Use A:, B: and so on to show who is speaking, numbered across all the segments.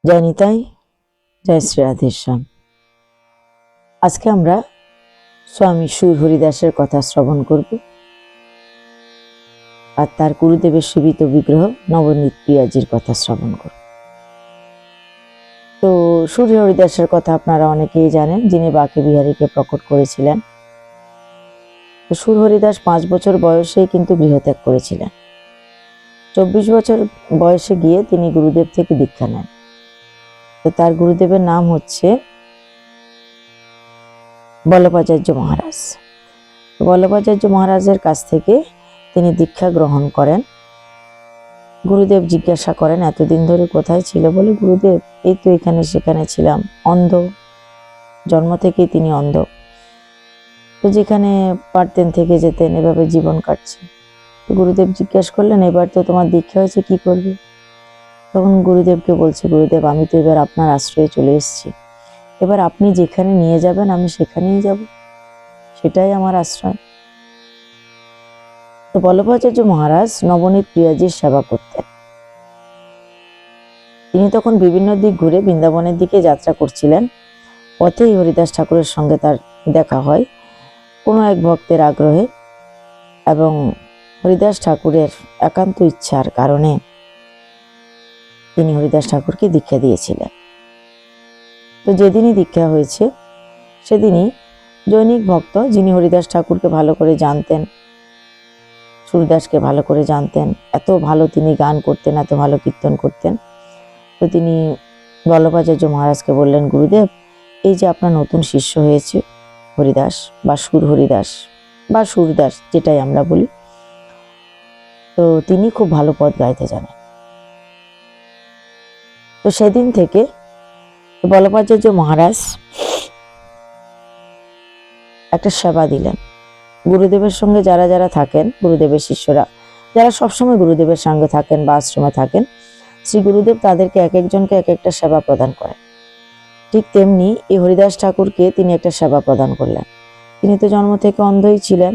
A: জয় নিতাই, জয় শ্রী রাধেশ্যাম। আজকে আমরা স্বামী সুর হরিদাসের কথা শ্রবণ করব আর তার গুরুদেবের সেবিত বিগ্রহ নবনীত প্রিয়াজির কথা শ্রবণ করব। তো সুর হরিদাসের কথা আপনারা অনেকেই জানেন, যিনি বাঁকে বিহারীকে প্রকট করেছিলেন। তো সুর হরিদাস 5 বছর বয়সেই কিন্তু গৃহত্যাগ করেছিলেন। 24 বছর বয়সে গিয়ে তিনি গুরুদেব থেকে দীক্ষা নেন। তো তার গুরুদেবের নাম হচ্ছে বল্লভাচার্য মহারাজ। বল্লভাচার্য মহারাজের কাছ থেকে তিনি দীক্ষা গ্রহণ করেন। গুরুদেব জিজ্ঞাসা করেন, এতদিন ধরে কোথায় ছিল? বলে, গুরুদেব এই তো এখানে সেখানে ছিলাম, অন্ধ, জন্ম থেকেই তিনি অন্ধ। তো যেখানে পারতেন থেকে যেতেন, এভাবে জীবন কাটছে। তো গুরুদেব জিজ্ঞাসা করলেন, এবার তো তোমার দীক্ষা হয়েছে, কি করবে? তখন গুরুদেবকে বলছে, গুরুদেব আমি তো এবার আপনার আশ্রয়ে চলে এসেছি, এবার আপনি যেখানে নিয়ে যাবেন আমি সেখানেই যাব, সেটাই আমার আশ্রয়। তো বল্লভাচার্য মহারাজ নবনীত প্রিয়াজির সেবা করতেন। তিনি তখন বিভিন্ন দিক ঘুরে বৃন্দাবনের দিকে যাত্রা করছিলেন। পথেই হরিদাস ঠাকুরের সঙ্গে তার দেখা হয় কোনো এক ভক্তের আগ্রহে, এবং হরিদাস ঠাকুরের একান্ত ইচ্ছার কারণে তিনি হরিদাস ঠাকুরকে দীক্ষা দিয়েছিলেন। তো যেদিনই দীক্ষা হয়েছে সেদিনই জৈনিক ভক্ত, যিনি হরিদাস ঠাকুরকে ভালো করে জানতেন, সুরদাসকে ভালো করে জানতেন, এত ভালো তিনি গান করতেন, এত ভালো কীর্তন করতেন। তো তিনি বল্লভাচার্য মহারাজকে বললেন, গুরুদেব এই যে আপনার নতুন শিষ্য হয়েছে হরিদাস বা সুর হরিদাস বা সুরদাস, যেটাই আমরা বলি, তো তিনি খুব ভালো পদ গাইতে জানেন। তো সেদিন থেকে বল্লভাচার্য মহারাজ একটা সেবা দিলেন। গুরুদেবের সঙ্গে যারা যারা থাকেন, গুরুদেবের শিষ্যরা যারা সবসময় গুরুদেবের সঙ্গে থাকেন বা আশ্রমে থাকেন, শ্রী গুরুদেব তাদেরকে এক একজনকে এক একটা সেবা প্রদান করেন। ঠিক তেমনি এই হরিদাস ঠাকুরকে তিনি একটা সেবা প্রদান করলেন। তিনি তো জন্ম থেকে অন্ধই ছিলেন,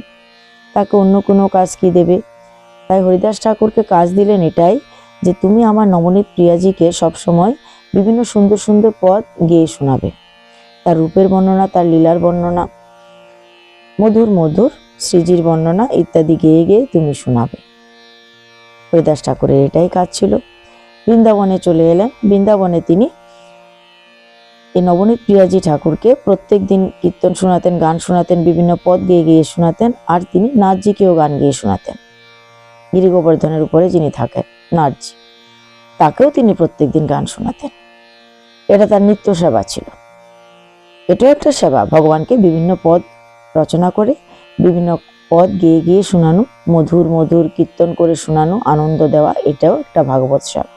A: তাকে অন্য কোনো কাজ কি দেবে? তাই হরিদাস ঠাকুরকে কাজ দিলেন এটাই, যে তুমি আমার নবনীত প্রিয়াজিকে সবসময় বিভিন্ন সুন্দর সুন্দর পদ গেয়ে শোনাবে, তার রূপের বর্ণনা, তার লীলার বর্ণনা, মধুর মধুর শ্রীজির বর্ণনা ইত্যাদি গেয়ে গেয়ে তুমি শোনাবে। হরিদাস ঠাকুরের এটাই কাজ ছিল। বৃন্দাবনে চলে এলেন। বৃন্দাবনে তিনি এই নবনীত প্রিয়াজি ঠাকুরকে প্রত্যেক দিন কীর্তন শোনাতেন, গান শোনাতেন, বিভিন্ন পদ গেয়ে গিয়ে শোনাতেন, আর তিনি নাথজিকেও গান গেয়ে শোনাতেন। গিরি গোবর্ধনের উপরে যিনি থাকেন নাথজি, তাকেও তিনি প্রত্যেক দিন গান শোনাতেন। এটা তার নিত্য সেবা ছিল। এটাও একটা সেবা, ভগবানকে বিভিন্ন পদ রচনা করে বিভিন্ন পদ গেয়ে গিয়ে শোনানো, মধুর মধুর কীর্তন করে শোনানো, আনন্দ দেওয়া, এটাও একটা ভাগবত সেবা।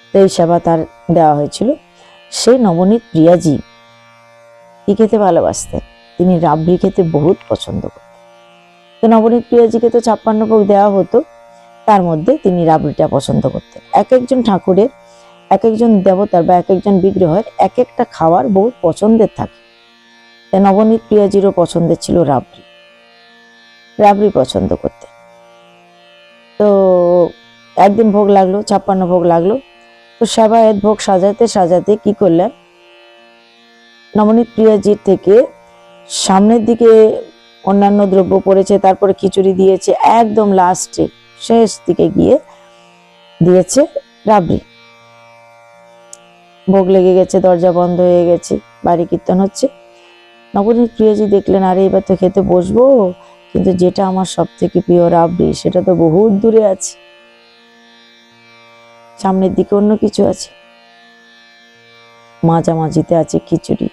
A: তো এই সেবা তার দেওয়া হয়েছিল। সেই নবনীত প্রিয়াজি কি খেতে ভালোবাসতেন? তিনি রাবড়ি খেতে বহুত পছন্দ করতেন। তো নবনীত প্রিয়াজিকে তো 56 ভোগ দেওয়া হতো, তার মধ্যে তিনি রাবড়িটা পছন্দ করতেন। এক একজন ঠাকুরের, এক একজন দেবতার বা এক একজন বিগ্রহের এক একটা খাবার বহুত পছন্দের থাকে। তাই নবনীত প্রিয়াজিরও পছন্দের ছিল রাবড়ি, রাবড়ি পছন্দ করতেন। তো একদিন ভোগ লাগলো, 56 ভোগ লাগলো। তো সেবায়েত ভোগ সাজাতে সাজাতে কি করলেন, নবনীত প্রিয়াজির থেকে সামনের দিকে অন্যান্য দ্রব্য পড়েছে, তারপরে খিচুড়ি দিয়েছে, একদম লাস্টে শেষ দিকে গিয়ে দিয়েছে রাবড়ি। ভোগ লেগে গেছে, দরজা বন্ধ হয়ে গেছে, বাড়ি কীর্তন হচ্ছে। নবনীত প্রিয়াজি দেখলেন, আরে এবার তো খেতে বসবো, কিন্তু যেটা আমার সব থেকে প্রিয় রাবড়ি, সেটা তো বহুত দূরে আছে, সামনের দিকে অন্য কিছু আছে, মাঝামাঝিতে আছে খিচুড়ি,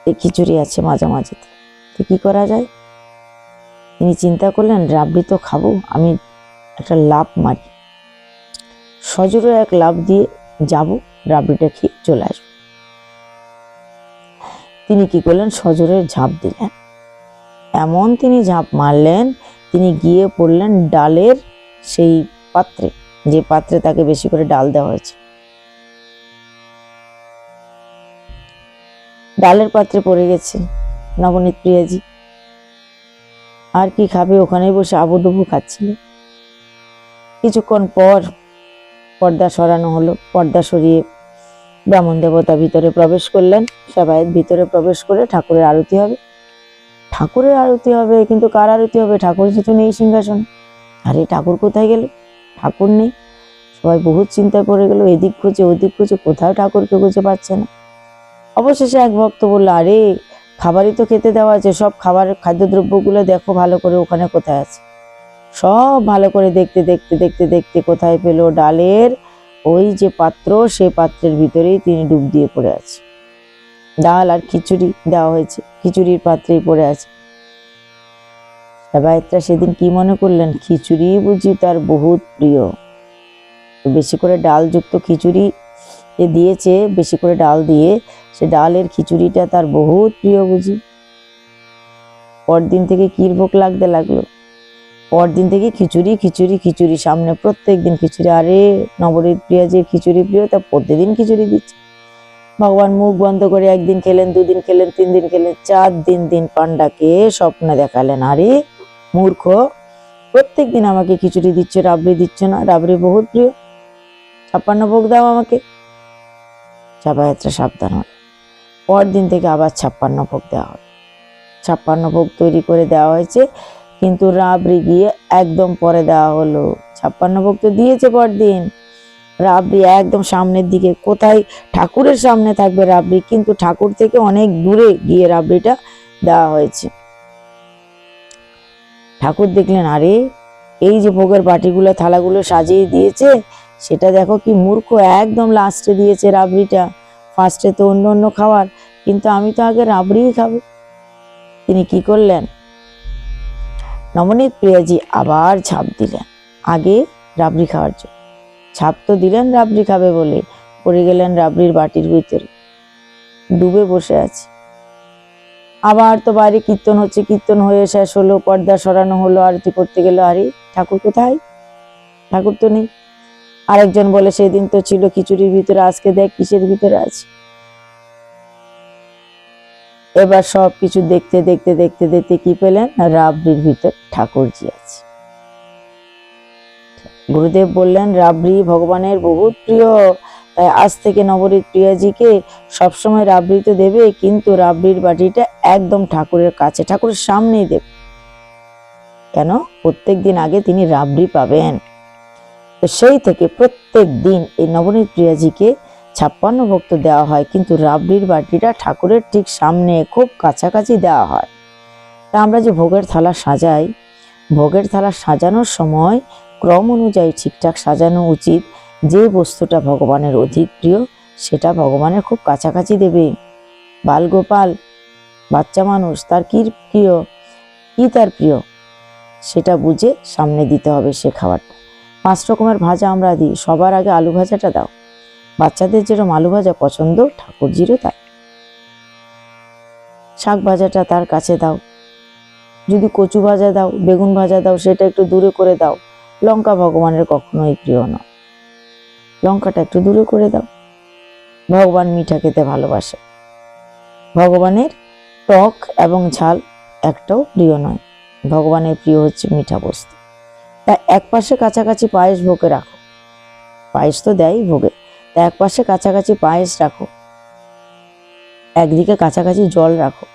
A: এই খিচুড়ি আছে মাঝামাঝিতে, তো কি করা যায়? তিনি চিন্তা করলেন, রাবড়ি তো খাবো, আমি একটা লাফ মারি, সজোরে এক লাফ দিয়ে যাব, রাবড়িটা খেয়ে চলে আসবো। তিনি কি করলেন, সজোরে ঝাঁপ দিলেন। এমন তিনি ঝাঁপ মারলেন, তিনি গিয়ে পড়লেন ডালের সেই পাত্রে, যে পাত্রে তাকে বেশি করে ডাল দেওয়া হয়েছে, ডালের পাত্রে পড়ে গেছে নবনীত প্রিয়াজি। আর কি খাবে, ওখানেই বসে আবুডুবু খাচ্ছিল। কিছুক্ষণ পর পর্দা সরানো হলো। পর্দা সরিয়ে ব্রাহ্মণ দেবতা ভিতরে প্রবেশ করলেন। সেবায়েত ভিতরে প্রবেশ করে ঠাকুরের আরতি হবে। ঠাকুরের আরতি হবে, কিন্তু কার আরতি হবে? ঠাকুর যেহেতু নেই সিংহাসন। আরে ঠাকুর কোথায় গেল? ঠাকুর নেই। সবাই বহুত চিন্তায় পড়ে গেল, এদিক খুঁজে ওদিক খুঁজে, কোথাও ঠাকুরকে খুঁজে পাচ্ছে না। অবশেষে এক ভক্ত বলল, আরে খাবারই তো খেতে দেওয়া আছে, সব খাদ্যদ্রব্যগুলো দেখো ভালো করে ওখানে কোথায় আছে। সব ভালো করে দেখতে দেখতে দেখতে দেখতে কোথায় পেল? ডালের ওই যে পাত্র, সেই পাত্রের ভিতরেই তিনি ডুব দিয়ে পড়ে আছে। ডাল আর খিচুড়ি দেওয়া হয়েছে, খিচুড়ির পাত্রেই পড়ে আছে। সেবায়েতরা সেদিন কি মনে করলেন? খিচুড়ি বুঝি তার বহুত প্রিয়, বেশি করে ডাল যুক্ত খিচুড়ি দিয়েছে, বেশি করে ডাল দিয়ে, সে ডালের খিচুড়িটা তার বহুত প্রিয় বুঝি। পরদিন থেকে ক্ষীর ভোগ লাগতে লাগলো। পরদিন থেকে খিচুড়ি খিচুড়ি খিচুড়ি, সামনে প্রত্যেক দিন খিচুড়ি। আরে নবনীত প্রিয়া যে খিচুড়ি প্রিয়, তা প্রতিদিন খিচুড়ি দিচ্ছে। ভগবান মুখ বন্ধ করে একদিন খেলেন, দুদিন খেলেন, 3 দিন খেলেন, 4 দিন পান্ডাকে স্বপ্নে দেখালেন, আরে মূর্খ, প্রত্যেক দিন আমাকে খিচুড়ি দিচ্ছ, রাবড়ি দিচ্ছ না? রাবড়ি বহুত প্রিয়, 56 ভোগ দাও আমাকে। সেবায়েতরা সাবধান হল। পরদিন থেকে আবার 56 ভোগ দেওয়া হলো। 56 ভোগ তৈরি করে দেওয়া হয়েছে, কিন্তু রাবড়ি গিয়ে একদম পরে দেওয়া হলো। 56 ভোগ তো দিয়েছে পরদিন, রাবড়ি একদম সামনের দিকে। কোথায়? ঠাকুরের সামনে থাকবে রাবড়ি, কিন্তু ঠাকুর থেকে অনেক দূরে গিয়ে রাবড়িটা দেওয়া হয়েছে। ঠাকুর দেখলেন, আরে এই যে ভোগের বাটিগুলো থালাগুলো সাজিয়ে দিয়েছে, সেটা দেখো কি মূর্খ, একদম লাস্টে দিয়েছে রাবড়িটা। ফার্স্টে তো অন্য অন্য খাবার, কিন্তু আমি তো আগে রাবড়িই খাবো। তিনি কি করলেন? নবনীত প্রিয়াজি আবার ঝাঁপ দিলেন আগে রাবড়ি খাওয়ার জন্য। ঝাঁপ তো দিলেন রাবড়ি খাবে বলে, পড়ে গেলেন রাবড়ির বাটির ভিতরে, ডুবে বসে আছে। আবার তো বাইরে কীর্তন হচ্ছে, কীর্তন হয়ে শেষ হলো, পর্দা সরানো হলো, আরতি করতে গেল। আরে ঠাকুর কোথায়? ঠাকুর তো নেই। আরেকজন বলে, সেদিন তো ছিল খিচুড়ির ভিতরে, আজকে দেখ কিসের ভিতরে আছে। এবার সব কিছু দেখতে দেখতে দেখতে দেখতে কি পেলেন? রাবড়ির ভিতর ঠাকুরজি আছে। গুরুদেব বললেন, রাবড়ি ভগবানের বহুত প্রিয়, তাই আজ থেকে নবনীত প্রিয়াজিকে সবসময় রাবড়ি তো দেবে, কিন্তু রাবড়ির বাটিটা একদম ঠাকুরের কাছে, ঠাকুরের সামনেই দেবে। কেন? প্রত্যেক দিন আগে তিনি রাবড়ি পাবেন। তো সেই থেকে প্রত্যেক দিন এই নবনীত প্রিয়াজিকে 56 ভোগ তো দেওয়া হয়, কিন্তু রাবড়ির বাটিটা ঠাকুরের ঠিক সামনে, খুব কাছাকাছি দেওয়া হয়। তা আমরা যে ভোগের থালা সাজাই, ভোগের থালা সাজানোর সময় ক্রম অনুযায়ী ঠিকঠাক সাজানো উচিত। যে বস্তুটা ভগবানের অধিক প্রিয়, সেটা ভগবানের খুব কাছাকাছি দেবে। বালগোপাল বাচ্চা মানুষ, তার কি প্রিয়, কি তার প্রিয়, সেটা বুঝে সামনে দিতে হবে সে খাবারটা। 5 রকমের ভাজা আমরা দিই, সবার আগে আলু ভাজাটা দাও। বাচ্চাদের যেরকম আলু ভাজা পছন্দ, ঠাকুরজিরও তাই। শাক ভাজাটা তার কাছে দাও। যদি কচু ভাজা দাও, বেগুন ভাজা দাও, সেটা একটু দূরে করে দাও। লঙ্কা ভগবানের কখনোই প্রিয় নয়, লঙ্কাটা একটু দূরে করে দাও। ভগবান মিঠা খেতে ভালোবাসে, ভগবানের টক এবং ঝাল একটাও প্রিয় নয়, ভগবানের প্রিয় হচ্ছে মিঠা বস্তু। তাই এক পাশে কাছাকাছি পায়েস ভোগে রাখো, পায়েস তো দেয় ভোগে, তাই এক পাশে কাছাকাছি পায়েস রাখো, একদিকে কাছাকাছি জল রাখো।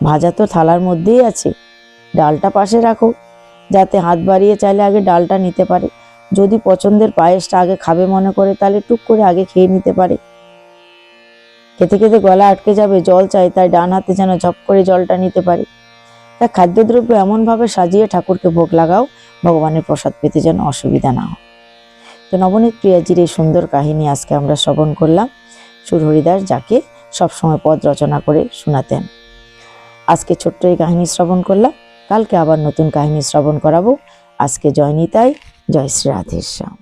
A: ভাজা তো থালার মধ্যেই আছে, ডালটা পাশে রাখো, যাতে হাত বাড়িয়ে চাইলে আগে ডালটা নিতে পারে। যদি পছন্দের পায়েসটা আগে খাবে মনে করে, তাহলে টুক করে আগে খেয়ে নিতে পারে। খেতে খেতে গলা আটকে যাবে, জল চাই, তাই ডান হাতে যেন ঝপ করে জলটা নিতে পারে। তাই খাদ্যদ্রব্য এমনভাবে সাজিয়ে ঠাকুরকে ভোগ লাগাও, ভগবানের প্রসাদ পেতে যেন অসুবিধা না হয়। তো নবনীত প্রিয়াজির এই সুন্দর কাহিনী আজকে আমরা শ্রবণ করলাম। সুর হরিদাস যাকে সবসময় পদ রচনা করে শোনাতেন। আজকে ছোট্ট এই কাহিনী শ্রবণ করলাম, কালকে আবার নতুন কাহিনী শ্রবণ করাবো। আজকে জয় নিতাই, জয় শ্রী রাধেশ্যাম।